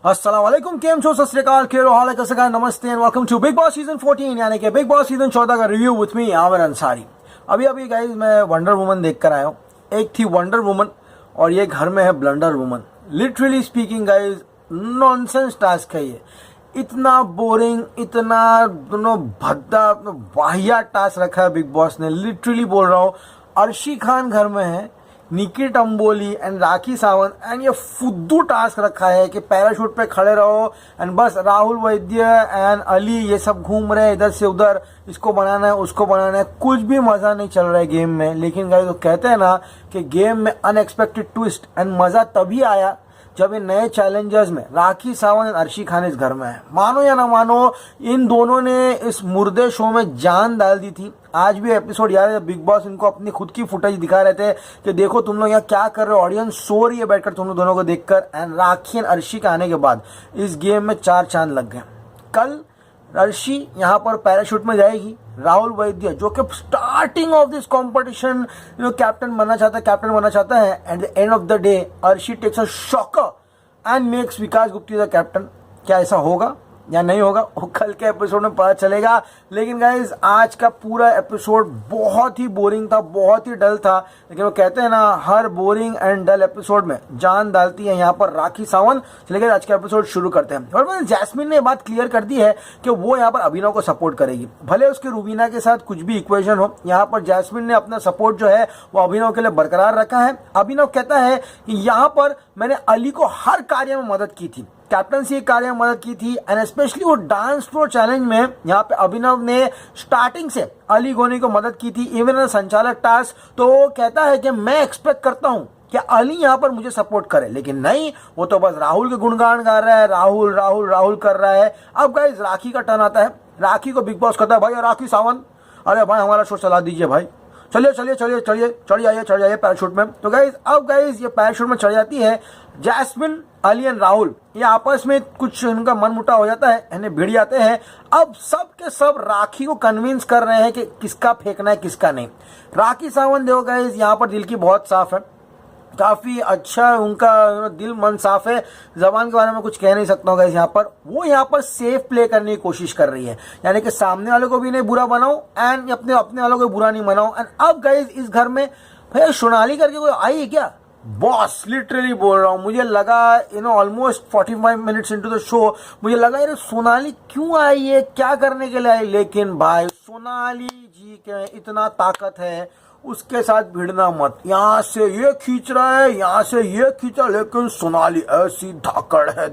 अस्सलामुअलैकुम, केम छो, सत श्री अकाल, केरो हाल है, कैसे का, नमस्ते and welcome to Bigg Boss season 14 यानी कि बिग बॉस सीजन 14 का review with me Aamir Ansari. अभी गाइज मैं वंडर वुमन देख कर आया हूँ। एक थी वंडर वुमन और ये घर में है blunder woman. Literally speaking guys nonsense task है ये। इतना बोरिंग, इतना दोनों भद्दा वाहिया टास्क रखा है बिग बॉस ने। लिटरली बोल रहा हूँ, अर्शी खान घर में है, निकी टम्बोली एंड राखी सावंत एंड ये फुद्दू टास्क रखा है कि पैराशूट पे खड़े रहो एंड बस राहुल वैद्य एंड अली ये सब घूम रहे हैं इधर से उधर, इसको बनाना है उसको बनाना है। कुछ भी मजा नहीं चल रहा है गेम में। लेकिन गाइस, तो कहते हैं ना कि गेम में अनएक्सपेक्टेड ट्विस्ट एंड मजा तभी आया जब इन नए चैलेंजर्स में राखी सावंत और अर्शी खान इस घर में है। मानो या ना मानो, इन दोनों ने इस मुर्दे शो में जान डाल दी थी। आज भी एपिसोड याद है, बिग बॉस इनको अपनी खुद की फुटेज दिखा रहे थे कि देखो तुम लोग यहाँ क्या कर रहे हो, ऑडियंस सो रही है बैठकर तुम लोग दोनों को देखकर। एंड राखी एंड अर्शी के आने के बाद इस गेम में 4 चांद लग गए। कल अर्शी यहाँ पर पैराशूट में जाएगी, राहुल वैद्य जो कि starting of this competition captain बनना चाहता है at the end of the day Arshi takes a shocker and makes Vikas Gupta the captain. क्या ऐसा होगा या नहीं होगा वो कल के एपिसोड में पता चलेगा। लेकिन गाइज, आज का पूरा एपिसोड बहुत ही बोरिंग था, बहुत ही डल था। लेकिन वो कहते हैं ना, हर बोरिंग एंड डल एपिसोड में जान डालती है यहाँ पर राखी सावंत। चलिए आज का एपिसोड शुरू करते हैं। और जैस्मिन ने बात क्लियर कर दी है कि वो यहाँ पर अभिनव को सपोर्ट करेगी, भले उसके रूबीना के साथ कुछ भी इक्वेशन हो। यहाँ पर जैस्मिन ने अपना सपोर्ट जो है वो अभिनव के लिए बरकरार रखा है। अभिनव कहता है कि यहाँ पर मैंने अली को हर कार्य में मदद की थी, कैप्टनसी कार्य में मदद की थी एंड स्पेशली वो डांस फ्लोर चैलेंज में यहाँ पे अभिनव ने स्टार्टिंग से अली गोनी को मदद की थी, इवन संचालक टास्क। तो वो कहता है कि मैं एक्सपेक्ट करता हूँ कि अली यहाँ पर मुझे सपोर्ट करे, लेकिन नहीं, वो तो बस राहुल के गुणगान गा रहा है, राहुल राहुल राहुल कर रहा है। अब गाइस, राखी का टर्न आता है। राखी को बिग बॉस कहता है, भाई राखी सावंत, अरे भाई हमारा शो चला दीजिए भाई, चलिए चढ़ जाइए पैराशूट में। तो गाइज, अब गाइज ये पैराशूट में चढ़ जाती है। जैस्मिन, अली एंड राहुल ये आपस में कुछ इनका मन मुटाव हो जाता है, इन्हें भिड़ जाते हैं। अब सब के सब राखी को कन्विंस कर रहे हैं कि किसका फेंकना है किसका नहीं। राखी सावंत देखो गाइज, यहाँ पर दिल की बहुत साफ है, काफी अच्छा उनका दिल मन साफ है। जबान के बारे में कुछ कह नहीं सकता हूँ गाइस। यहाँ पर वो यहाँ पर सेफ प्ले करने की कोशिश कर रही है, यानी कि सामने वाले को भी नहीं बुरा बनाओ एंड अपने वालों को बुरा नहीं बनाओ। एंड अब गाइस, इस घर में भैया सोनाली करके कोई आई है क्या? बॉस लिटरली बोल रहा हूँ, मुझे लगा almost 45 minutes into the show मुझे लगा यार सोनाली क्यों आई है, क्या करने के लिए आई। लेकिन भाई, सोनाली जी के इतना ताकत है, उसके साथ भिड़ना मत। यहाँ से ये खींच रहा है, यहाँ से ये खींचा, लेकिन सोनाली ऐसी धाकड़ है,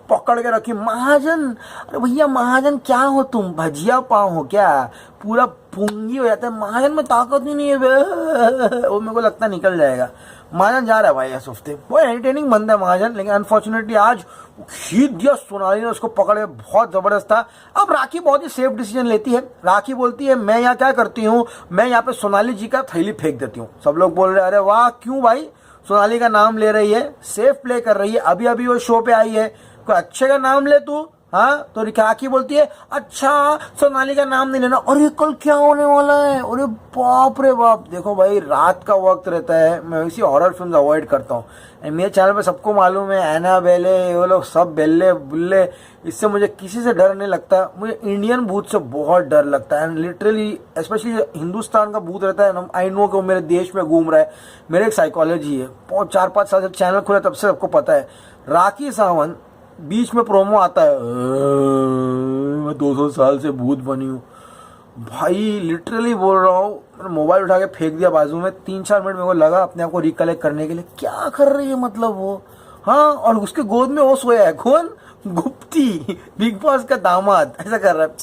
पकड़ के रखी। महाजन, अरे भैया महाजन क्या हो तुम, भजिया पाव हो क्या? पूरा पुंगी हो जाता है। महाजन में ताकत ही नहीं है वो मेरे को लगता निकल जाएगा। महाजन जा रहा है भाई इस हफ्ते, वो एंटरटेनिंग बंदा है महाजन, लेकिन अनफॉर्चुनेटली आज खींच दिया सोनाली ने उसको पकड़ के, बहुत जबरदस्त था। अब राखी बहुत ही सेफ डिसीजन लेती है। राखी बोलती है, मैं यहाँ क्या करती हूँ, मैं यहाँ पे सोनाली जी का थैली फेंक देती हूँ। सब लोग बोल रहे हैं, अरे वाह, क्यों भाई? सोनाली का नाम ले रही है, सेफ प्ले कर रही है, अभी वो शो पे आई है, कोई अच्छे का नाम ले तू। हाँ, तो राखी बोलती है, अच्छा सोनाली का नाम नहीं लेना। और ये कल क्या होने वाला है? अरे बाप रे बाप। देखो भाई, रात का वक्त रहता है, मैं इसी हॉरर फिल्म अवॉइड करता हूँ। मेरे चैनल पे सबको मालूम है, एना बेले वो लोग सब बेल्ले बुल्ले, इससे मुझे किसी से डर नहीं लगता। मुझे इंडियन भूत से बहुत डर लगता है। लिटरली स्पेशली हिंदुस्तान का भूत रहता है, आई नो कि वो मेरे देश में घूम रहा है। मेरे एक साइकोलॉजी है, 4-5 साल से चैनल खुला तब से सबको पता है। राखी सावंत बीच में प्रोमो आता है, मैं 200 साल से भूत बनी हूँ। भाई लिटरली बोल रहा हूँ, मैंने मोबाइल उठा के फेंक दिया बाजू में। 3-4 मिनट मेरे को लगा अपने आप को रिकलेक्ट करने के लिए, क्या कर रही है मतलब वो। हाँ, और उसके गोद में वो सोया है, कौन? गुप्ती, बिग बॉस का दामाद, ऐसा कर रहा है,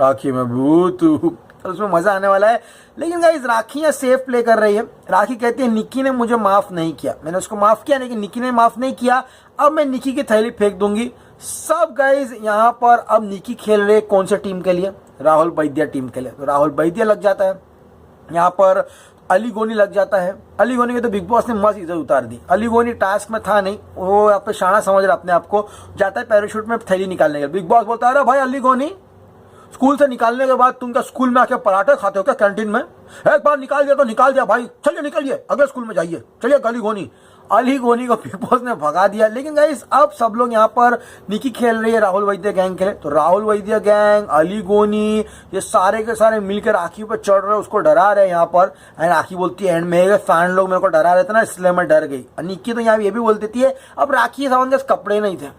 राखी मैं भूत हूँ। उसमें मजा आने वाला है। लेकिन गाइस, राखी यहाँ सेफ प्ले कर रही है। राखी कहती है, निक्की ने मुझे माफ नहीं किया, मैंने उसको माफ किया, लेकिन निक्की ने माफ नहीं किया, अब मैं निक्की की थैली फेंक दूंगी। सब गाइस यहाँ पर अब निक्की खेल रहे कौन से टीम के लिए? राहुल वैद्य टीम के लिए। तो राहुल वैद्य लग जाता है यहाँ पर, अली गोनी लग जाता है। अली गोनी के तो बिग बॉस ने मस्त इज्जत उतार दी। अली गोनी टास्क में था नहीं, वो यहाँ पे शाना समझ रहा अपने आप को, जाता है पैराशूट में थैली निकालने के लिए। बिग बॉस बोलता है, अरे भाई अली गोनी, स्कूल से निकालने के बाद तुम क्या स्कूल में आके पराठे खाते हो क्या कैंटीन में? एक बार निकाल दिया तो निकाल दिया भाई, चलिए निकलिए, अगले स्कूल में जाइए, चलिए अली गोनी। अली गोनी को बिग बॉस ने भगा दिया। लेकिन गाइस अब सब लोग यहाँ पर निकी खेल रही है, राहुल वैद्य गैंग खेले, तो राहुल वैद्य गैंग, अली गोनी, ये सारे के सारे मिलकर राखी पर चढ़ रहे, उसको डरा रहे यहाँ पर। एंड राखी बोलती है एंड मेरे फैन लोग मेरे को डरा रहे थे ना, इसलिए मैं डर गई। निकी तो यहाँ ये भी बोल देती है अब राखी सावंत के कपड़े नहीं थे,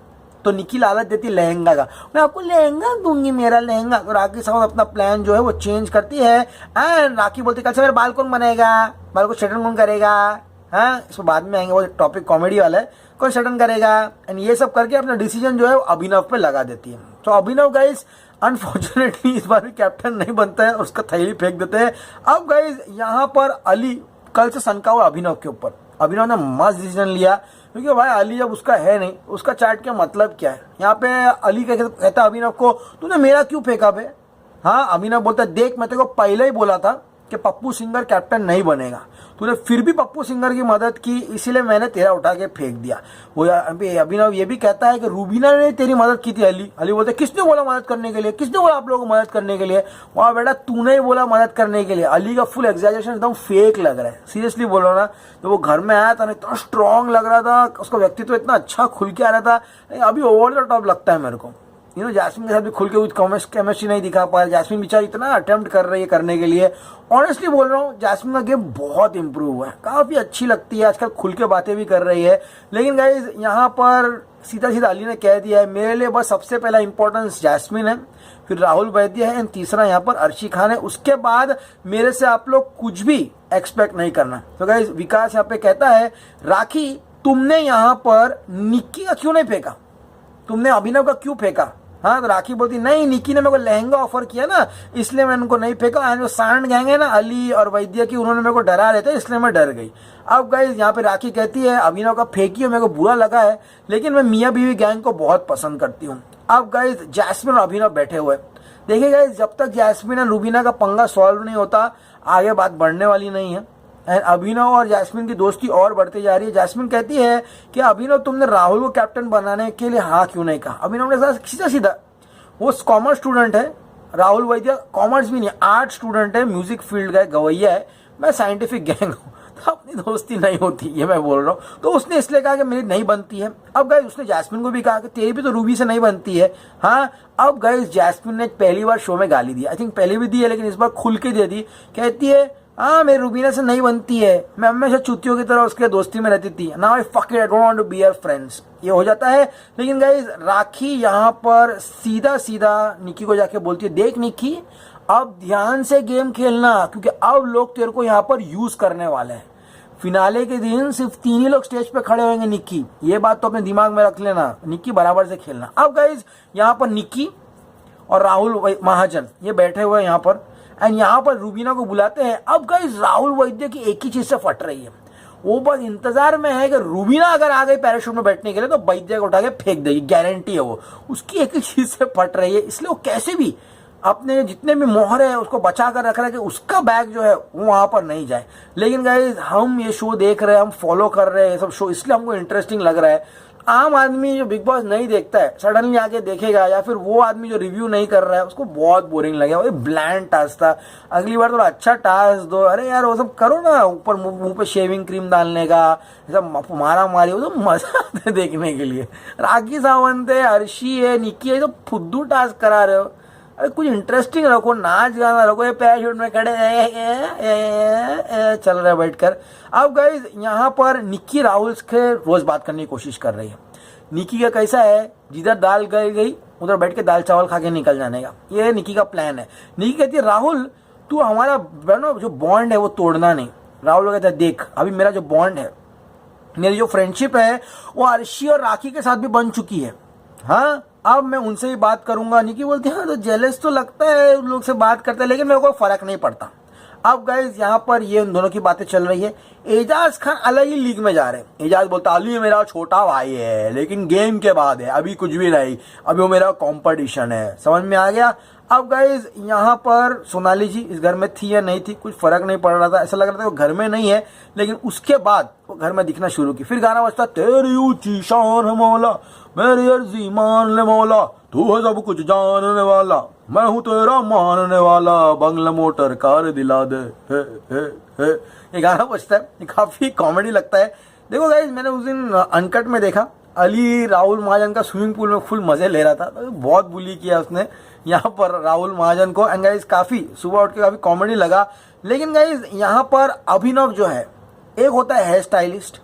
तो निकी लालच देती लहंगा का, मैं आपको लहंगा दूंगी, मेरा लहंगा। तो राखी सावंत अपना प्लान जो है वो चेंज करती है। एंड राखी बोलती है कल से मेरा बाल कौन बनेगा, बाल को स्ट्रेटन कौन करेगा, हाँ इसको बाद में आएंगे, वो टॉपिक कॉमेडी वाला है, कौन स्ट्रेटन करेगा। एंड ये सब करके अपना डिसीजन जो है वो अभिनव पे लगा देती है। तो अभिनव गाइस अनफॉर्चुनेटली इस बार भी कैप्टन नहीं बनता है, उसका थैली फेंक देते हैं। अब गाइस यहाँ पर अली कल से सनका हुआ अभिनव के ऊपर। अभिनव ने मस्त डिसीजन लिया, क्योंकि भाई अली जब उसका है नहीं, उसका चाट का मतलब क्या है। यहाँ पे अली कहता है अभिनव को तूने मेरा क्यों फेंका बे। हाँ अभिनव बोलता है देख मैं तेरे को पहले ही बोला था कि पप्पू सिंगर कैप्टन नहीं बनेगा, तूने फिर भी पप्पू सिंगर की मदद की, इसीलिए मैंने तेरा उठा के फेंक दिया। वो अभिनव ये भी कहता है कि रूबीना ने तेरी मदद की थी। अली बोलते किसने बोला मदद करने के लिए, किसने बोला आप लोगों को मदद करने के लिए। वहाँ बेटा तूने ही बोला मदद करने के लिए। अली का फुल एग्जैजरेशन एकदम फेक लग रहा है, सीरियसली बोलो ना। तो वो घर में आया था ना इतना स्ट्रांग लग रहा था, उसका व्यक्तित्व इतना अच्छा खुल के आ रहा था। अभी ओवर द टॉप लगता है मेरे को। जैस्मिन के साथ भी खुल के कुछ केमिस्ट्री नहीं दिखा पाया। जैस्मिन बेचारी इतना अटेम्प्ट कर रही है करने के लिए। ऑनेस्टली बोल रहा हूँ जैस्मिन का गेम बहुत इंप्रूव हुआ है, काफी अच्छी लगती है आजकल, खुल के बातें भी कर रही है। लेकिन गाइज यहाँ पर सीधा सीधा अली ने कह दिया है मेरे लिए बस सबसे पहला इंपॉर्टेंस जैस्मिन है, फिर राहुल वैद्य है, एंड तीसरा यहाँ पर अर्शी खान है। उसके बाद मेरे से आप लोग कुछ भी एक्सपेक्ट नहीं करना। तो गाइज विकास यहाँ पे कहता है राखी तुमने यहाँ पर निक्की का क्यों नहीं फेंका, तुमने अभिनव का क्यों फेंका। हाँ तो राखी बोलती नहीं निकी ने मेरे को लहंगा ऑफर किया ना, इसलिए मैं उनको नहीं फेंका। एंड जो सांड गैंग है ना अली और वैद्य की, उन्होंने मेरे को डरा रहे थे, इसलिए मैं डर गई। अब गाइस यहाँ पे राखी कहती है अभिनव का फेंकी मेरे को बुरा लगा है, लेकिन मैं मियाँ बीवी गैंग को बहुत पसंद करती हूँ। अब गाइस जैस्मिन और अभिनव बैठे हुए, देखिए गाइस जब तक जैस्मिन और रूबीना का पंगा सॉल्व नहीं होता आगे बात बढ़ने वाली नहीं है। एंड अभिनव और जैस्मिन की दोस्ती और बढ़ती जा रही है। जैस्मिन कहती है कि अभिनव तुमने राहुल को कैप्टन बनाने के लिए हाँ क्यों नहीं कहा। अभिनव ने साथ सीधा सीधा, वो कॉमर्स स्टूडेंट है, राहुल वैद्य कॉमर्स भी नहीं, आर्ट स्टूडेंट है, म्यूजिक फील्ड का गवैया है, मैं साइंटिफिक गैंग हूँ, तो अपनी दोस्ती नहीं होती, ये मैं बोल रहा हूँ। तो उसने इसलिए कहा कि मेरी नहीं बनती है। अब गाइस उसने जैस्मिन को भी कहा कि तेरी भी तो रूबी से नहीं बनती है। हाँ अब गाइस जैस्मिन ने पहली बार शो में गाली दी, आई थिंक पहले भी दी है, लेकिन इस बार खुल के दे दी। कहती है हाँ मेरी रूबीना से नहीं बनती है, मैं हमेशा चुतियों की तरह उसके दोस्ती में रहती थी, now I fuck it, I don't want to be your friends, ये हो जाता है। लेकिन गाइस राखी यहाँ पर सीधा सीधा निकी को जाके बोलती है देख निकी अब ध्यान से गेम खेलना, क्योंकि अब लोग तेरे को यहाँ पर यूज करने वाले हैं। फिनाले के दिन सिर्फ 3 ही लोग स्टेज पे खड़े होंगे निक्की, ये बात तो अपने दिमाग में रख लेना, निक्की बराबर से खेलना। अब गाइज यहाँ पर निक्की और राहुल महाजन ये बैठे हुए हैं यहाँ पर, एंड यहाँ पर रूबीना को बुलाते हैं। अब गाइज राहुल वैद्य की एक ही चीज से फट रही है, वो बस इंतजार में है कि रूबीना अगर आ गई पैराशूट में बैठने के लिए तो वैद्य को उठा के फेंक देगी, गारंटी है वो, उसकी एक ही चीज से फट रही है। इसलिए वो कैसे भी अपने जितने भी मोहर है उसको बचा कर रख रहा है कि उसका बैग जो है वो वहां पर नहीं जाए। लेकिन गाइज हम ये शो देख रहे हैं, हम फॉलो कर रहे हैं ये सब शो, इसलिए हमको इंटरेस्टिंग लग रहा है। आम आदमी जो बिग बॉस नहीं देखता है सडनली आके देखेगा, या फिर वो आदमी जो रिव्यू नहीं कर रहा है उसको बहुत बोरिंग लगेगा, वो ब्लैंड टास्क था, अगली बार थोड़ा अच्छा टास्क दो। अरे यार वो सब करो ना, ऊपर मुंह पे शेविंग क्रीम डालने का, सब मारा मारी, वो तो मजा आता है देखने के लिए। राखी सावंत है, अर्शी है, निकी है, तो फुद्दू टास्क करा रहे हो। अरे कुछ इंटरेस्टिंग रखो, नाच गाना रखो, ये पैराशूट में खड़े चल रहा है बैठकर। अब गाइज यहाँ पर निक्की राहुल के रोज बात करने की कोशिश कर रही है। निक्की का कैसा है, जिधर दाल गई उधर बैठ के दाल चावल खा के निकल जाने का, ये निक्की का प्लान है। निक्की कहती है राहुल तू हमारा जो बॉन्ड है वो तोड़ना नहीं। राहुल कहता है देख अभी मेरा जो बॉन्ड है, मेरी जो फ्रेंडशिप है वो अर्शी और राखी के साथ भी बन चुकी है, हाँ अब मैं उनसे ही बात करूंगा। निकी बोलती है हाँ तो जेलस तो लगता है उन लोग से बात करते हैं, लेकिन मेरे को फर्क नहीं पड़ता। अब गाइज यहाँ पर ये उन दोनों की बातें चल रही है। एजाज खान अलग ही लीग में जा रहे हैं। एजाज बोलता अली मेरा छोटा भाई है, लेकिन गेम के बाद है, अभी कुछ भी नहीं, अभी वो मेरा कंपटीशन है, समझ में आ गया। अब गाइज यहाँ पर सोनाली जी इस घर में थी या नहीं थी कुछ फर्क नहीं पड़ रहा था, ऐसा लग रहा था वो घर में नहीं है, लेकिन उसके बाद वो घर में दिखना शुरू की। फिर गाना बजता तेरी ऊंची शान है मौला, मेरी अर्जी मान ले मौला, तू है सब कुछ जानने वाला, मैं हूँ तेरा मानने वाला, बंगला मोटर कार दिला दे। हे हे हे ये गाना बजता है, ये काफी कॉमेडी लगता है। देखो गाइज, मैंने उस दिन अनकट में देखा अली राहुल महाजन का स्विमिंग पूल में फुल मजे ले रहा था, तो बहुत बुली किया उसने यहाँ पर राहुल महाजन को। एंड गाइज काफी सुबह उठ के काफी कॉमेडी लगा। लेकिन गाइज यहाँ पर अभिनव जो है, एक होता है हेयर स्टाइलिस्ट,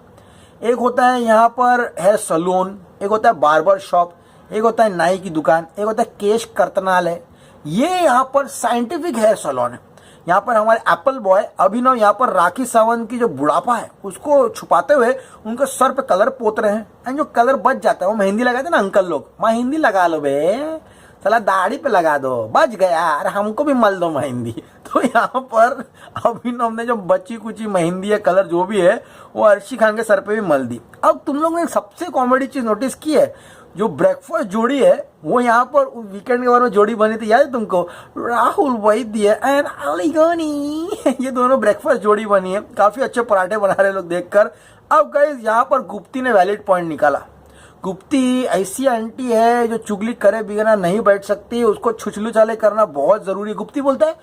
एक होता है यहाँ पर हेयर सलून, एक होता है बार्बर शॉप, एक होता है नाई की दुकान, एक होता है केश कर्तनालय। ये यहाँ पर साइंटिफिक हेयर सलून है। यहाँ पर हमारे एप्पल बॉय अभिनव यहाँ पर राखी सावंत की जो बुढ़ापा है उसको छुपाते हुए उनके सर पे कलर पोत रहे हैं। एंड जो कलर बच जाता है वो मेहंदी लगाते ना अंकल लोग, मेहंदी लगा लो बे, साला दाढ़ी पे लगा दो, बच गया, अरे हमको भी मल दो मेहंदी। तो यहाँ पर अभिनव ने जो बची कुची मेहंदी है, कलर जो भी है, वो अर्शी खान के सर पे भी मल दी। अब तुम लोगों ने सबसे कॉमेडी चीज नोटिस की है, जो ब्रेकफास्ट जोड़ी है वो यहाँ पर वीकेंड के बारे में जोड़ी बनी थी, याद है तुमको, राहुल वैद्य एंड अली गनी। ये दोनों ब्रेकफास्ट जोड़ी बनी है, काफी अच्छे पराठे बना रहे लोग देखकर। अब गाइस यहाँ पर गुप्ती ने वैलिड पॉइंट निकाला। गुप्ती ऐसी आंटी है जो चुगली करे बिना नहीं बैठ सकती, उसको छुछलू चाले करना बहुत जरूरी है। गुप्ती बोलता है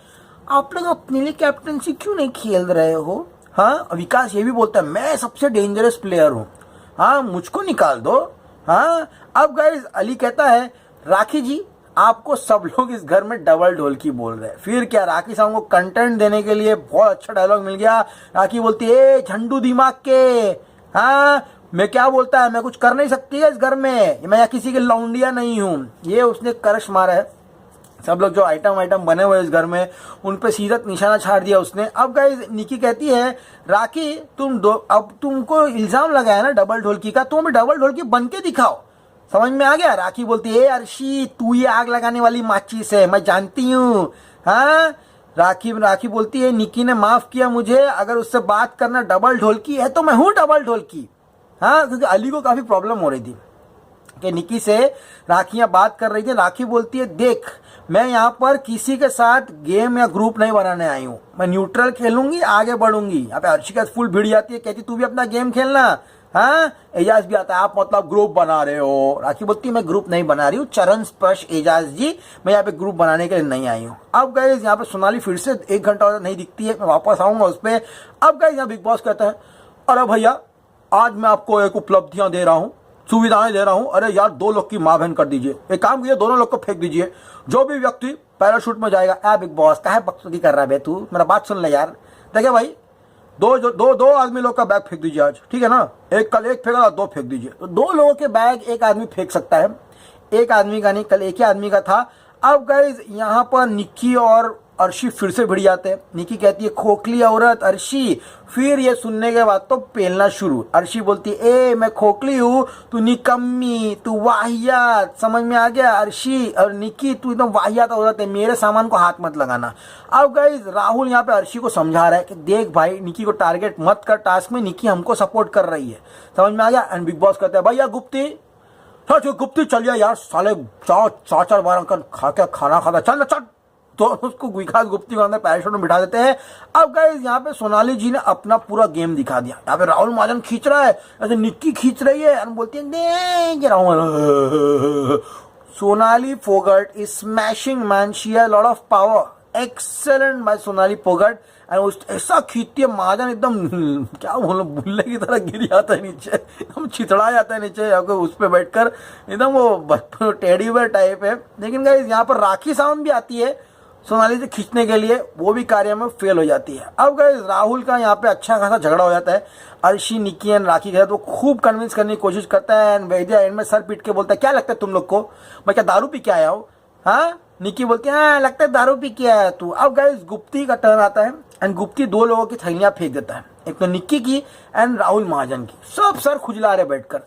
आप लोग अपने लिए कैप्टनसी क्यों नहीं खेल रहे हो। हाँ, विकास ये भी बोलता है मैं सबसे डेंजरस प्लेयर हूँ, हाँ मुझको निकाल दो। हाँ, अब गाइस अली कहता है राखी जी आपको सब लोग इस घर में डबल ढोलकी बोल रहे हैं। फिर क्या, राखी साहब को कंटेंट देने के लिए बहुत अच्छा डायलॉग मिल गया। राखी बोलती है झंडू दिमाग के, हाँ मैं क्या बोलता है, मैं कुछ कर नहीं सकती है इस घर में, मैं यहाँ किसी की लौंडिया नहीं हूँ। ये उसने करश मारा है। सब लोग जो आइटम बने हुए इस घर में उन पे सीधा निशाना छाड़ दिया उसने। अब गाइस निकी कहती है राखी अब तुमको इल्जाम लगाया ना डबल ढोलकी का, तुम डबल ढोलकी बन के दिखाओ, समझ में आ गया। राखी बोलती है अर्शी तू ये आग लगाने वाली माचिस है, मैं जानती हूँ। हाँ, राखी बोलती है निकी ने माफ किया मुझे, अगर उससे बात करना डबल ढोलकी है तो मैं हूँ डबल ढोलकी। हाँ, क्योंकि अली को काफी प्रॉब्लम हो रही थी कि निकी से राखियां बात कर रही थी। राखी बोलती है देख मैं यहाँ पर किसी के साथ गेम या ग्रुप नहीं बनाने आई हूँ, मैं न्यूट्रल खेलूंगी, आगे बढ़ूंगी। यहाँ पे अर्शिका फुल भिड़ जाती है, कहती तू भी अपना गेम खेलना। हाँ, एजाज भी आता है आप मतलब ग्रुप बना रहे हो। राखी बोलती है मैं ग्रुप नहीं बना रही हूँ, चरण स्पर्श एजाज जी, मैं यहाँ पे ग्रुप बनाने के लिए नहीं आई हूँ। अब गाइस यहाँ पे सोनाली फिर से 1 घंटा नहीं दिखती है, मैं वापस आऊंगा उस पर। अब गाइस यहाँ बिग बॉस कहता है अरे भैया आज मैं आपको एक उपलब्धियां दे रहा हूँ, सुविधाएं दे रहा हूं, अरे यार 2 लोग की मां बहन कर दीजिए, एक काम कीजिए दोनों लोग को फेंक दीजिए, जो भी व्यक्ति पैराशूट में जाएगा। ए बिग बॉस काहे बकचोदी कर रहा है बे तू, मेरा बात सुन ले यार। देखिए भाई दो आदमी लोग का बैग फेंक दीजिए आज, ठीक है ना, एक कल एक फेंका 2 फेंक दीजिए। तो 2 लोगों के बैग एक आदमी फेंक सकता है, एक आदमी का नहीं, कल एक ही आदमी का था। अब गाइज यहाँ पर निक्की और अर्शी फिर से भिड़ जाते हैं। निक्की कहती है खोखली औरत अर्शी, फिर ये सुनने के बाद तो पेलना शुरू। अर्शी बोलती है ए मैं खोखली हूँ, तू निकम्मी, तू वाहियात, समझ में आ गया अर्शी, और निक्की तू एकदम वाहियात औरत है, मेरे सामान को हाथ मत लगाना। अब गाइज राहुल यहाँ पे अर्शी को समझा रहा है कि देख भाई निक्की को टारगेट मत कर, टास्क में निक्की हमको सपोर्ट कर रही है, समझ में आ गया। एंड बिग बॉस कहता है भैया गुप्ती गुप्ती चलिए यार, साले 4 बार खा के खाना खाता, चल ना चल। तो उसको विकास गुप्ती को अंदर पैराशूट में बिठा देते हैं। अब गाइस यहाँ पे सोनाली जी ने अपना पूरा गेम दिखा दिया। यहाँ पे राहुल महाजन खींच रहा है, ऐसे निक्की खींच रही है, बोलती है Rahul. Sonali Phogat is smashing man, she has lot of power, excellent by Sonali Phogat. उस ऐसा खींचती है महाजन एकदम क्या बोलो बुल्ले की तरह गिर जाता है नीचे, एकदम छितड़ा जाता है नीचे उस पर बैठकर, एकदम वो टेडी बेयर टाइप है। लेकिन गाइस यहाँ पर राखी सावंत भी आती है सोनाली से खींचने के लिए, वो भी कार्य में फेल हो जाती है। अब गाइस राहुल का यहाँ पे अच्छा खासा झगड़ा हो जाता है अर्शी निक्की एंड राखी के साथ। वो खूब कन्विंस करने की कोशिश करता है एंड वैद्य एंड में सर पीट के बोलता है क्या लगता है तुम लोग को, मैं क्या दारू पी के आया हूँ। हाँ, निक्की बोलती है हाँ लगता है दारू पी के आया तू। अब गाइस गुप्ती का टर्न आता है एंड गुप्ती 2 लोगों की थैलियां फेंक देता है, एक तो निक्की की एंड राहुल महाजन की। सब सर खुजला रहे बैठकर।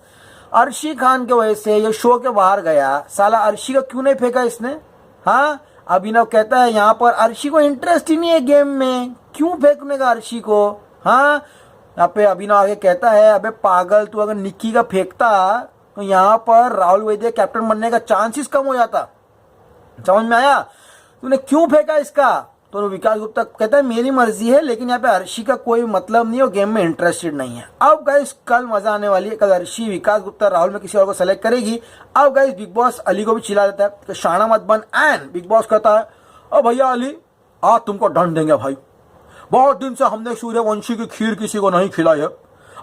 अर्शी खान के वजह से ये शो के बाहर गया, साला अर्शी का क्यों नहीं फेंका इसने। हाँ, अभिनव कहता है यहाँ पर अर्शी को इंटरेस्ट ही नहीं है गेम में, क्यों फेंकने का अर्शी को। हाँ, यहाँ पे अभिनव आगे कहता है अबे पागल तू अगर निक्की का फेंकता तो यहाँ पर राहुल वैद्य कैप्टन बनने का चांसेस कम हो जाता, समझ में आया, तूने क्यों फेंका इसका। तो विकास गुप्ता कहता है मेरी मर्जी है, लेकिन यहाँ पे अर्शी का कोई मतलब नहीं है, वो गेम में इंटरेस्टेड नहीं है। अब गाइस कल मजा आने वाली है, कल अर्शी विकास गुप्ता राहुल में किसी और को सेलेक्ट करेगी। अब गाइस बिग बॉस अली को भी चिल्ला देता है कि शाना मत बन, एंड बिग बॉस कहता है अब भैया अली आज तुमको दंड देंगे भाई, बहुत दिन से हमने सूर्यवंशी की खीर किसी को नहीं खिलाई है,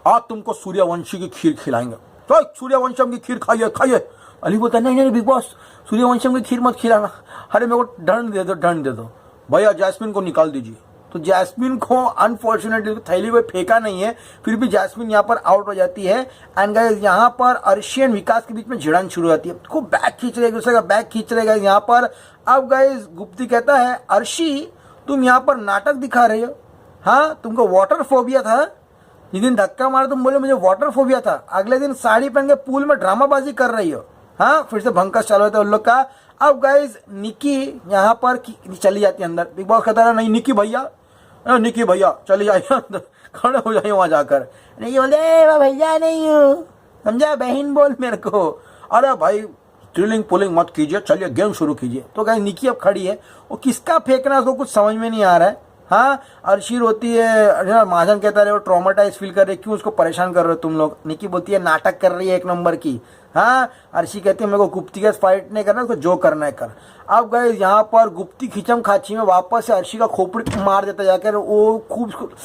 आज तुमको सूर्यवंशी की खीर खिलाएंगे, तो सूर्यवंशम की खीर खाइए खाइए। अली बोलता नहीं नहीं बिग बॉस, सूर्यवंशम की खीर मत खिलाना। अरे मेरे को दंड दे दो, दंड दे दो भैया, जैस्मिन को निकाल दीजिए। तो जैस्मिन को अनफॉर्चुनेटली थैली में फेंका नहीं है, फिर भी जैस्मिन यहाँ पर आउट हो जाती है। एंड गाइस यहाँ पर अर्शी एंड विकास के बीच में भिड़न शुरू होती है, खूब बैग खींच रहे, दूसरे का बैग खींच रहे गाइस यहाँ पर। अब गाइस गुप्ती कहता है अर्शी तुम यहाँ पर नाटक दिखा रहे हो, हाँ तुमको वाटर फोबिया था, जिस दिन धक्का मारा तुम बोले मुझे वाटर फोबिया था, अगले दिन साड़ी पहन के पूल में ड्रामाबाजी कर रही हो, हाँ फिर से भंकस चालू होता है उन लोग का। अब गाइस निकी यहाँ पर चली जाती है अंदर, बिग बॉस कहता है नहीं निकी भैया चली जाइए अंदर, खड़े हो जाइए वहां जाकर। निकी बोलते मैं भैया नहीं हूँ, समझा, बहन बोल मेरे को। अरे भाई ड्रिलिंग पुलिंग मत कीजिए, चलिए गेम शुरू कीजिए। तो गाइस निकी अब खड़ी है, वो किसका फेंकना उसको कुछ समझ में नहीं आ रहा है। हाँ अर्शी रोती है, महाजन कहता है वो ट्रॉमेटाइज फील कर रहे, क्यों उसको परेशान कर रहे हो तुम लोग। निकी बोलती है नाटक कर रही है एक नंबर की। हाँ अर्शी कहती है मेरे को गुप्ती के फाइट नहीं करना, उसको जो करना है कर। अब गए यहाँ पर गुप्ती खिंचम खाची में वापस से अर्शी का खोपड़ी मार देता जाकर, वो खूब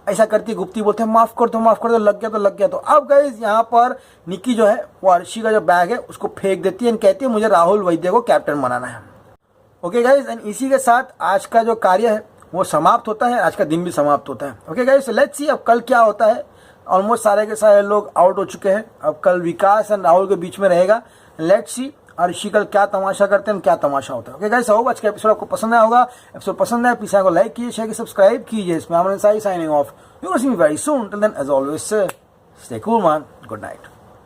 ऐसा करती है। गुप्ती बोलते हैं माफ कर दो, लग गया तो लग गया। तो अब गए यहाँ पर निकी जो है वो अर्शी का जो बैग है उसको फेंक देती है एंड कहती है मुझे राहुल वैद्य को कैप्टन बनाना है। ओके गाइज, एंड इसी के साथ आज का जो कार्य है वो समाप्त होता है, आज का दिन भी समाप्त होता है। ओके गाइस, लेट्स सी अब कल क्या होता है। ऑलमोस्ट सारे के सारे लोग आउट हो चुके हैं, अब कल विकास एंड राहुल के बीच में रहेगा। लेट्स सी अर्शी कल क्या तमाशा करते हैं, क्या तमाशा होता है। ओके गाइस, होप आज का एपिसोड आपको पसंद आया होगा। एपिसोड पसंद आया प्लीज को लाइक कीजिए, शेयर कीजिए, सब्सक्राइब कीजिए। इसमें signing off, you will see me very soon, till then as always stay cool man, good night.